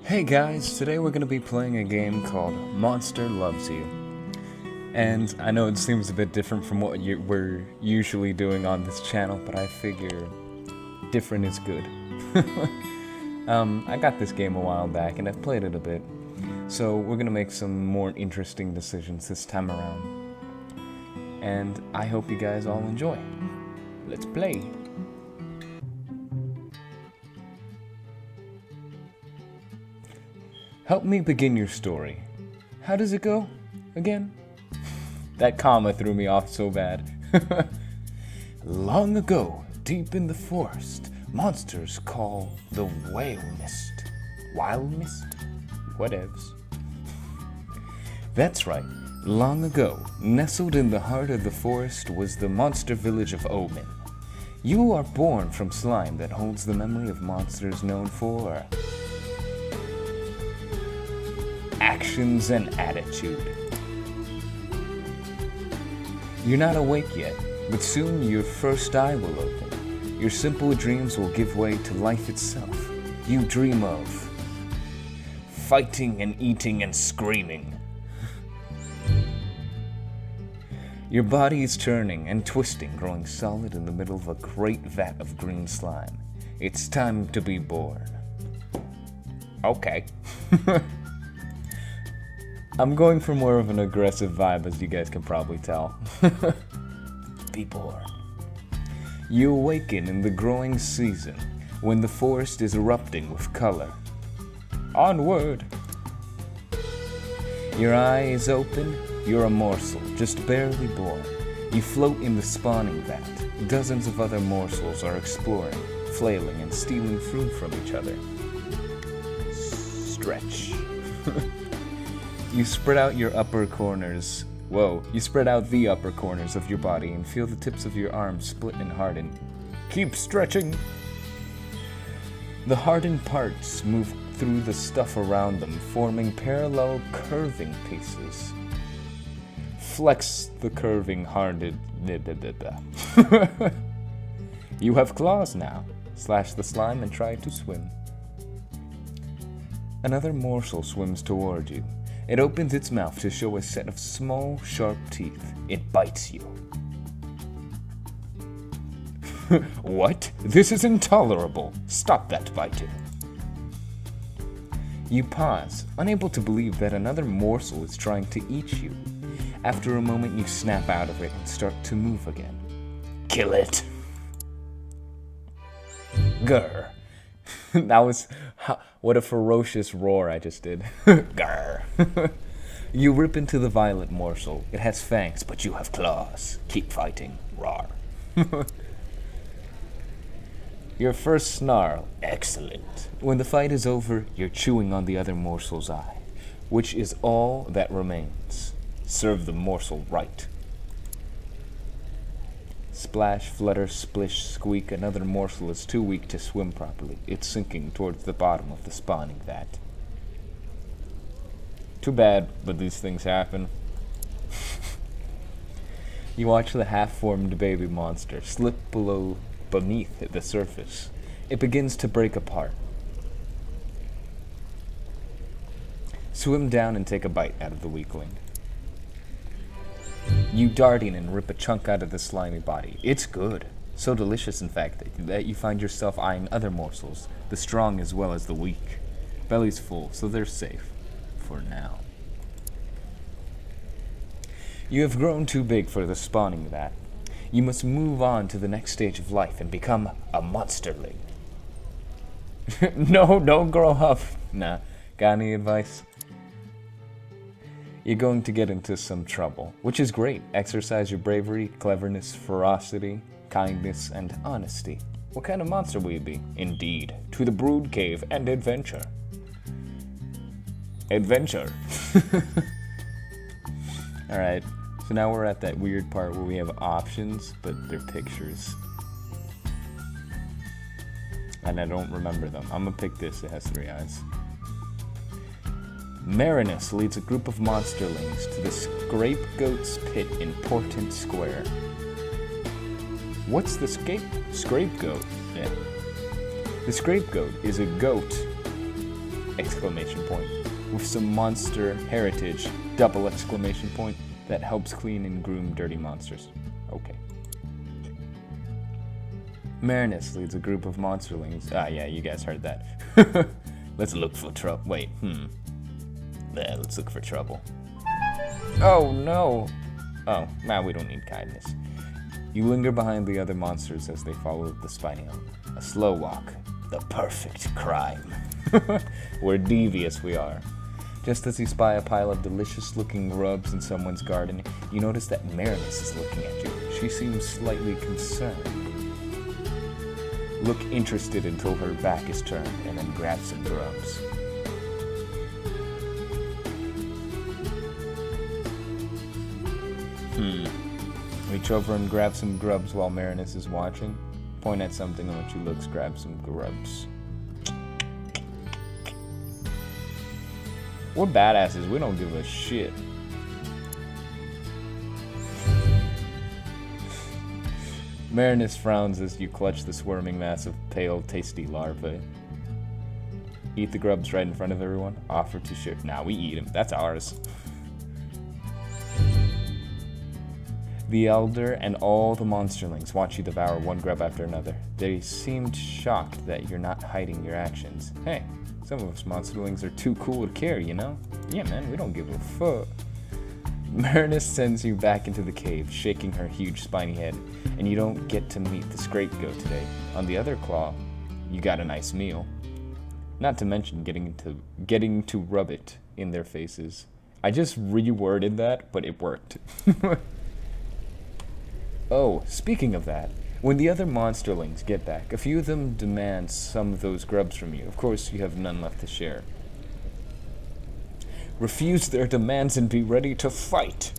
Hey guys, today we're going to be playing a game called Monster Loves You. And I know it seems a bit different from what we're usually doing on this channel, but I figure different is good. I got this game a while back and I've played it a bit, so we're going to make some more interesting decisions this time around. And I hope you guys all enjoy. Let's play! Help me begin your story. How does it go? Again? That comma threw me off so bad. Long ago, deep in the forest, monsters call the whale mist. Wild mist? Whatevs. That's right. Long ago, nestled in the heart of the forest was the monster village of Omen. You are born from slime that holds the memory of monsters known for actions and attitude. You're not awake yet, but soon your first eye will open. Your simple dreams will give way to life itself. You dream of fighting and eating and screaming. Your body is turning and twisting, growing solid in the middle of a great vat of green slime. It's time to be born. Okay. I'm going for more of an aggressive vibe, as you guys can probably tell. Be born. You awaken in the growing season, when the forest is erupting with color. Onward! Your eye is open, you're a morsel, just barely born. You float in the spawning vat. Dozens of other morsels are exploring, flailing, and stealing food from each other. Stretch. You spread out your upper corners. You spread out the upper corners of your body and feel the tips of your arms split and harden. Keep stretching. The hardened parts move through the stuff around them, forming parallel curving pieces. Flex the curving hardened. You have claws now. Slash the slime and try to swim. Another morsel swims toward you. It opens its mouth to show a set of small, sharp teeth. It bites you. What? This is intolerable. Stop that biting. You pause, unable to believe that another morsel is trying to eat you. After a moment, you snap out of it and start to move again. Kill it. Grr. That was... what a ferocious roar I just did. Grr. You rip into the violet morsel. It has fangs, but you have claws. Keep fighting. Roar. Your first snarl. Excellent. When the fight is over, you're chewing on the other morsel's eye, which is all that remains. Serve the morsel right. Splash, flutter, splish, squeak, another morsel is too weak to swim properly. It's sinking towards the bottom of the spawning vat. Too bad, but these things happen. You watch the half-formed baby monster slip beneath the surface. It begins to break apart. Swim down and take a bite out of the weakling. You dart in and rip a chunk out of the slimy body. It's good. So delicious, in fact, that you find yourself eyeing other morsels, the strong as well as the weak. Belly's full, so they're safe. For now. You have grown too big for the spawning vat. You must move on to the next stage of life and become a monsterling. No, don't grow up. Nah. Got any advice? You're going to get into some trouble, which is great. Exercise your bravery, cleverness, ferocity, kindness, and honesty. What kind of monster will you be? Indeed, to the brood cave and adventure. Adventure. Alright, so now we're at that weird part where we have options, but they're pictures. And I don't remember them. I'm gonna pick this, it has 3 eyes. Marinus leads a group of monsterlings to the Scapegoat's Pit in Portent Square. What's the scapegoat? Yeah. The scapegoat is a goat exclamation point. With some monster heritage, double exclamation point, that helps clean and groom dirty monsters. Okay. Marinus leads a group of monsterlings. Ah, yeah, you guys heard that. Let's look for trouble. Wait, Yeah, let's look for trouble. Oh, no. Oh, nah, we don't need kindness. You linger behind the other monsters as they follow the spiny elk. A slow walk. The perfect crime. We're devious, we are. Just as you spy a pile of delicious-looking grubs in someone's garden, you notice that Marinus is looking at you. She seems slightly concerned. Look interested until her back is turned, and then grab some grubs. Reach over and grab some grubs while Marinus is watching. Point at something and when she looks, grab some grubs. We're badasses, we don't give a shit. Marinus frowns as you clutch the squirming mass of pale, tasty larvae. Eat the grubs right in front of everyone. Offer to share. Nah, we eat them. That's ours. The Elder and all the monsterlings watch you devour one grub after another. They seemed shocked that you're not hiding your actions. Hey, some of us monsterlings are too cool to care, you know? Yeah, man, we don't give a fuck. Marinus sends you back into the cave, shaking her huge spiny head, and you don't get to meet the scapegoat today. On the other claw, you got a nice meal. Not to mention getting to rub it in their faces. I just reworded that, but it worked. Oh, speaking of that, when the other monsterlings get back, a few of them demand some of those grubs from you. Of course, you have none left to share. Refuse their demands and be ready to fight!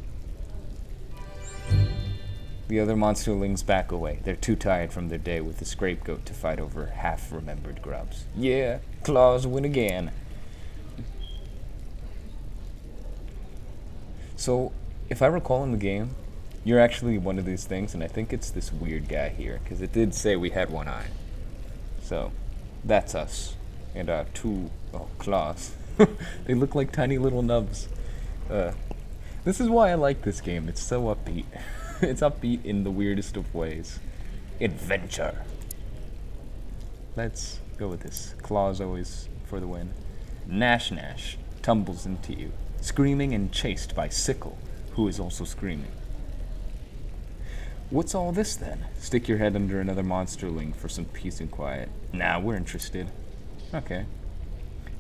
The other monsterlings back away. They're too tired from their day with the scapegoat to fight over half-remembered grubs. Yeah, claws win again. So, if I recall in the game, you're actually one of these things, and I think it's this weird guy here, because it did say we had one eye. So, that's us. And our two claws. They look like tiny little nubs. This is why I like this game. It's so upbeat. It's upbeat in the weirdest of ways. Adventure. Let's go with this. Claws always for the win. Nash Nash tumbles into you, screaming and chased by Sickle, who is also screaming. What's all this then? Stick your head under another monsterling for some peace and quiet. Nah, we're interested. Okay.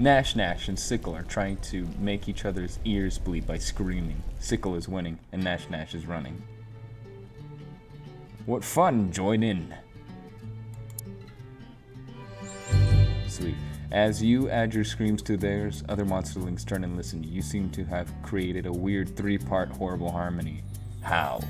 Nash Nash and Sickle are trying to make each other's ears bleed by screaming. Sickle is winning, and Nash Nash is running. What fun! Join in. Sweet. As you add your screams to theirs, other monsterlings turn and listen. You seem to have created a weird three-part horrible harmony. How?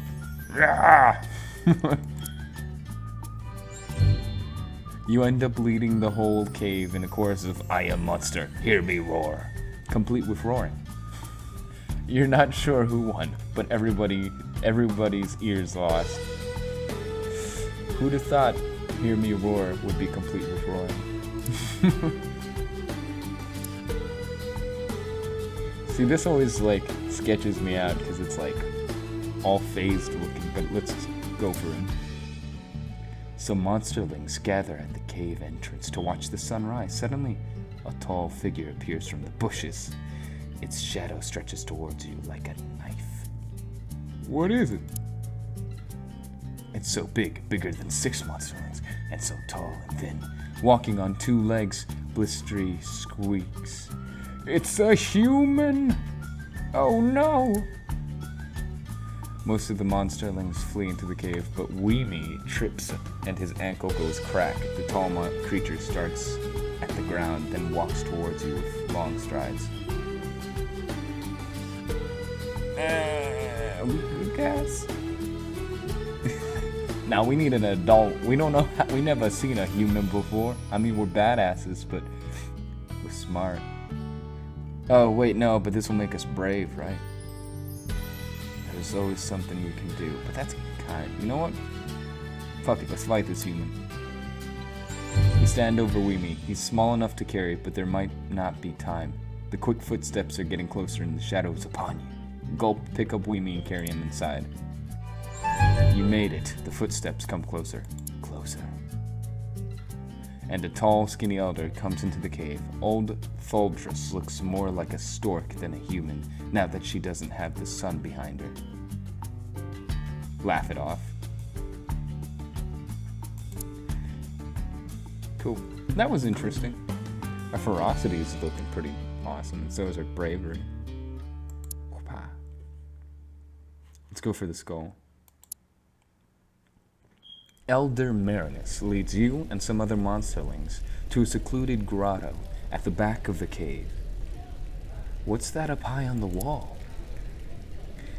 You end up leading the whole cave in a chorus of "I am monster, hear me roar," complete with roaring. You're not sure who won, but everybody's ears lost. Who'd have thought "Hear Me Roar" would be complete with roaring? See, this always sketches me out because it's all phased looking, but let's go for him. Some monsterlings gather at the cave entrance to watch the sunrise. Suddenly, a tall figure appears from the bushes. Its shadow stretches towards you like a knife. What is it? It's so big, bigger than 6 monsterlings, and so tall and thin, walking on 2 legs, blistery squeaks. It's a human! Oh no! Most of the monsterlings flee into the cave, but Weemy trips and his ankle goes crack. The tall creature starts at the ground, then walks towards you with long strides. We good guys? Now we need an adult. We don't know. We never seen a human before. I mean, we're badasses, but we're smart. Oh wait, no, but this will make us brave, right? There's always something you can do, but that's kind. You know what? Fuck it, let's fight this human. We Stand over Weemy. He's small enough to carry, but there might not be time. The quick footsteps are getting closer and the shadow is upon you. Gulp, pick up Weemy and carry him inside. You made it. The footsteps come closer. Closer. And a tall, skinny elder comes into the cave. Old Thuldress looks more like a stork than a human, now that she doesn't have the sun behind her. Laugh it off. Cool. That was interesting. Our ferocity is looking pretty awesome, and so is our bravery. Let's go for the skull. Elder Marinus leads you and some other monsterlings to a secluded grotto at the back of the cave. What's that up high on the wall?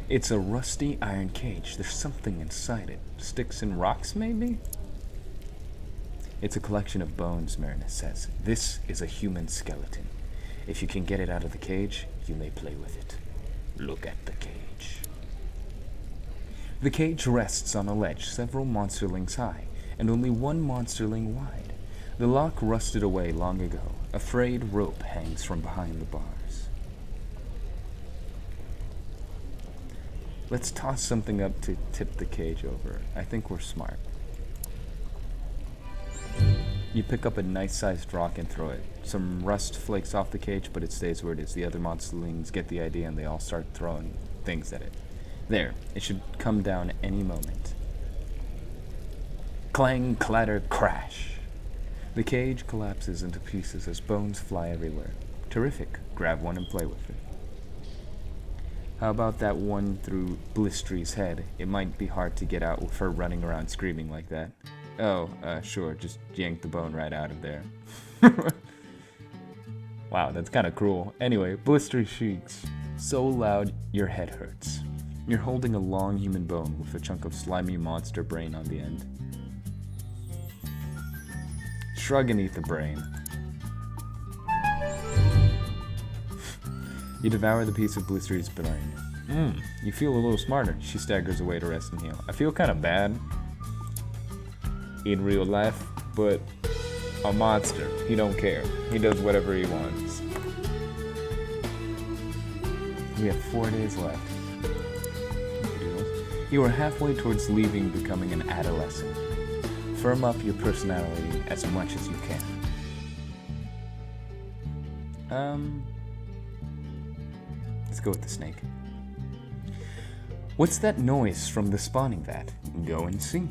It's a rusty iron cage. There's something inside it. Sticks and rocks, maybe? It's a collection of bones, Marinus says. This is a human skeleton. If you can get it out of the cage, you may play with it. Look at the cage. The cage rests on a ledge several monsterlings high, and only one monsterling wide. The lock rusted away long ago. A frayed rope hangs from behind the bars. Let's toss something up to tip the cage over. I think we're smart. You pick up a nice-sized rock and throw it. Some rust flakes off the cage, but it stays where it is. The other monsterlings get the idea and they all start throwing things at it. There, it should come down any moment. Clang, clatter, crash. The cage collapses into pieces as bones fly everywhere. Terrific. Grab one and play with it. How about that one through Blistry's head? It might be hard to get out with her running around screaming like that. Oh, sure, just yank the bone right out of there. Wow, that's kind of cruel. Anyway, Blistry shrieks. So loud, your head hurts. You're holding a long human bone with a chunk of slimy monster brain on the end. Shrug and eat the brain. You devour the piece of Blistry's brain. You feel a little smarter. She staggers away to rest and heal. I feel kind of bad in real life, but a monster, he don't care. He does whatever he wants. We have 4 days left. You are halfway towards leaving, becoming an adolescent. Firm up your personality as much as you can. Let's go with the snake. What's that noise from the spawning vat? Go and see.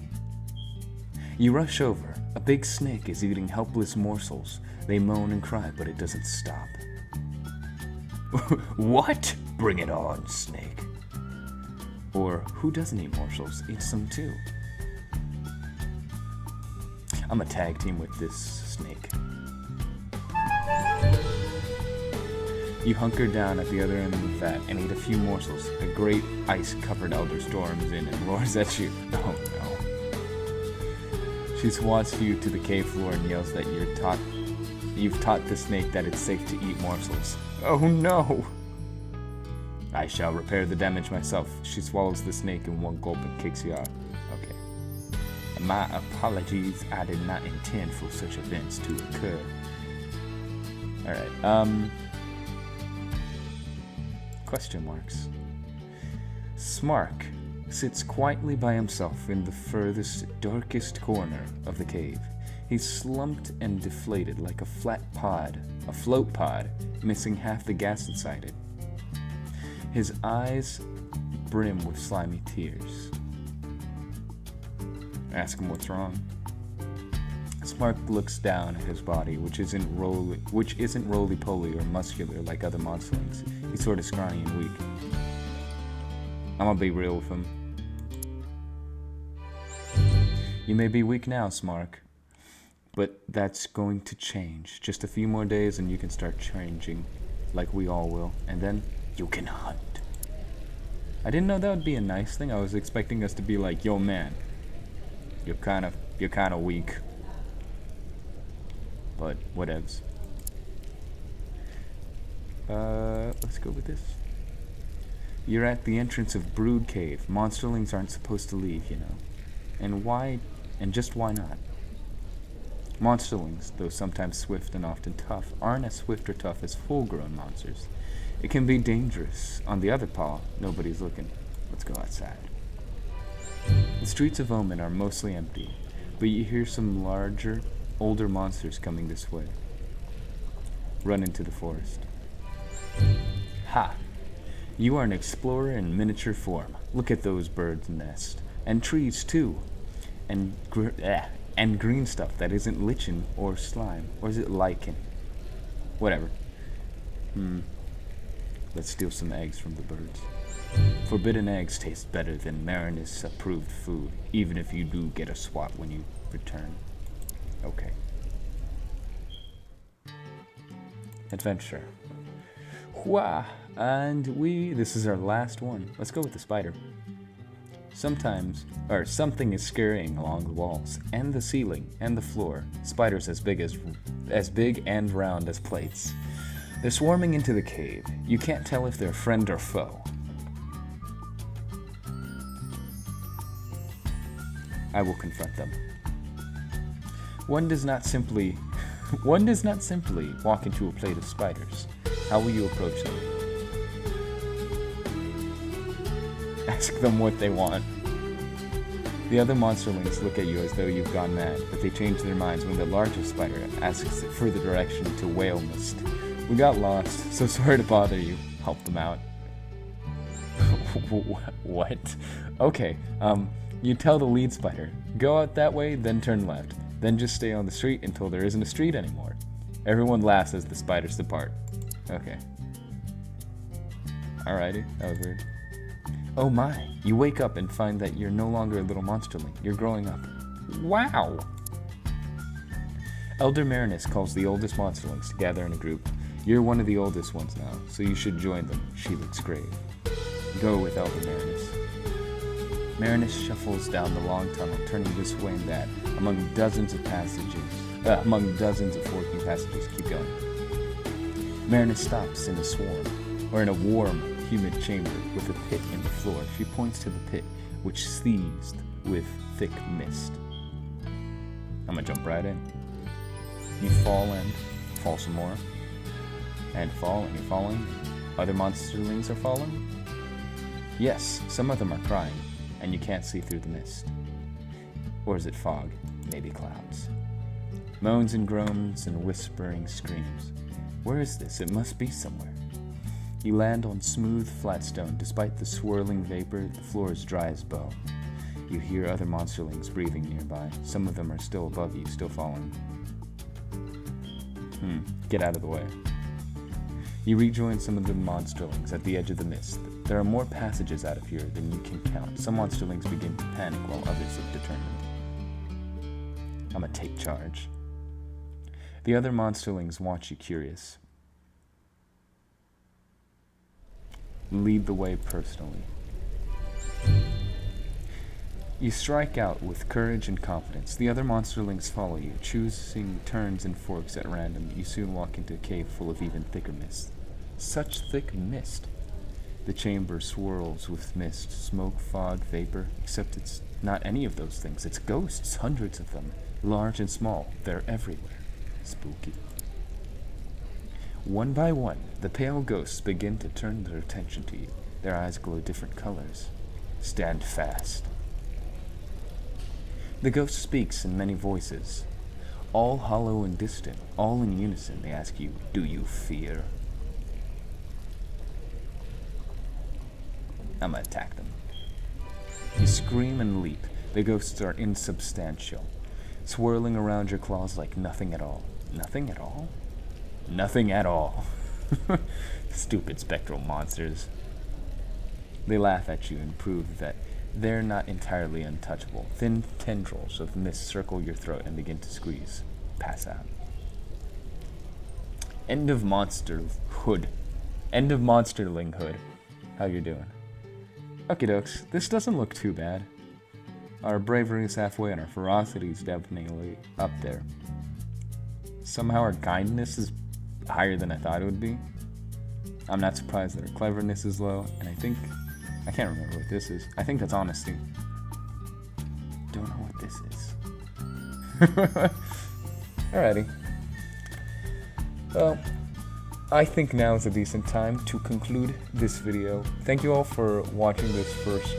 You rush over. A big snake is eating helpless morsels. They moan and cry, but it doesn't stop. What? Bring it on, snake. Or, who doesn't eat morsels? Eat some too. I'm a tag team with this snake. You hunker down at the other end of the vat and eat a few morsels. A great ice-covered elder storms in and roars at you. Oh no. She swats you to the cave floor and yells that you've taught the snake that it's safe to eat morsels. Oh no! I shall repair the damage myself. She swallows the snake in one gulp and kicks you out. Okay. My apologies, I did not intend for such events to occur. Alright, question marks. Smark sits quietly by himself in the furthest, darkest corner of the cave. He's slumped and deflated like a float pod, missing half the gas inside it. His eyes brim with slimy tears. Ask him what's wrong. Smark looks down at his body, which isn't roly-poly or muscular like other monsterlings. He's sort of scrawny and weak. I'm gonna be real with him. You may be weak now, Smark, but that's going to change. Just a few more days and you can start changing, like we all will, and then you can hunt. I didn't know that would be a nice thing. I was expecting us to be like, yo man, you're kind of weak. But whatevs. Let's go with this. You're at the entrance of Brood Cave. Monsterlings aren't supposed to leave, you know. And just why not? Monsterlings, though sometimes swift and often tough, aren't as swift or tough as full-grown monsters. It can be dangerous. On the other paw, nobody's looking. Let's go outside. The streets of Omen are mostly empty, but you hear some larger, older monsters coming this way. Run into the forest. Ha! You are an explorer in miniature form. Look at those birds' nests. And trees, too. And green stuff that isn't lichen or slime. Or is it lichen? Whatever. Let's steal some eggs from the birds. Forbidden eggs taste better than Marinus-approved food, even if you do get a swap when you return. Okay. Adventure. Wah! And this is our last one. Let's go with the spider. Something is scurrying along the walls, and the ceiling, and the floor. Spiders as big and round as plates. They're swarming into the cave. You can't tell if they're friend or foe. I will confront them. One does not simply walk into a plate of spiders. How will you approach them? Ask them what they want. The other monsterlings look at you as though you've gone mad, but they change their minds when the largest spider asks for the direction to Whale Mist. We got lost, so sorry to bother you. Help them out. What? Okay, you tell the lead spider, go out that way, then turn left. Then just stay on the street until there isn't a street anymore. Everyone laughs as the spiders depart. Okay. Alrighty, that was weird. Oh my, you wake up and find that you're no longer a little monsterling. You're growing up. Wow! Elder Marinus calls the oldest monsterlings to gather in a group. You're one of the oldest ones now, so you should join them. She looks grave. Go with Elder Marinus. Marinus shuffles down the long tunnel, turning this way and that, among dozens of forking passages. Keep going. Marinus stops in a swarm, or in a warm, humid chamber with a pit in the floor. She points to the pit, which seethed with thick mist. I'm gonna jump right in. You fall and fall some more, and fall, and you're falling. Other monsterlings are falling? Yes, some of them are crying, and you can't see through the mist. Or is it fog? Maybe clouds. Moans and groans and whispering screams. Where is this? It must be somewhere. You land on smooth, flat stone. Despite the swirling vapor, the floor is dry as bone. You hear other monsterlings breathing nearby. Some of them are still above you, still falling. Get out of the way. You rejoin some of the monsterlings at the edge of the mist. There are more passages out of here than you can count. Some monsterlings begin to panic while others look determined. I'm gonna take charge. The other monsterlings watch you curious. Lead the way personally. You strike out with courage and confidence. The other monsterlings follow you, choosing turns and forks at random. You soon walk into a cave full of even thicker mist. Such thick mist! The chamber swirls with mist, smoke, fog, vapor, except it's not any of those things. It's ghosts, hundreds of them, large and small. They're everywhere. Spooky. One by one, the pale ghosts begin to turn their attention to you. Their eyes glow different colors. Stand fast. The ghost speaks in many voices, all hollow and distant, all in unison. They ask you, do you fear? I'm gonna attack them. You scream and leap. The ghosts are insubstantial, swirling around your claws like nothing at all. Nothing at all? Nothing at all. Stupid spectral monsters. They laugh at you and prove that they're not entirely untouchable. Thin tendrils of mist circle your throat and begin to squeeze. Pass out. End of monsterhood. End of monsterlinghood. How you doing? Okie dokes. This doesn't look too bad. Our bravery is halfway and our ferocity is definitely up there. Somehow our kindness is higher than I thought it would be. I'm not surprised that our cleverness is low, and I can't remember what this is. I think that's honesty. Don't know what this is. Alrighty. Well, I think now is a decent time to conclude this video. Thank you all for watching this first,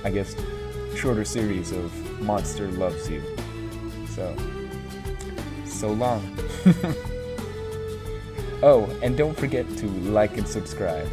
I guess, shorter series of Monster Loves You. So long. Oh, and don't forget to like and subscribe.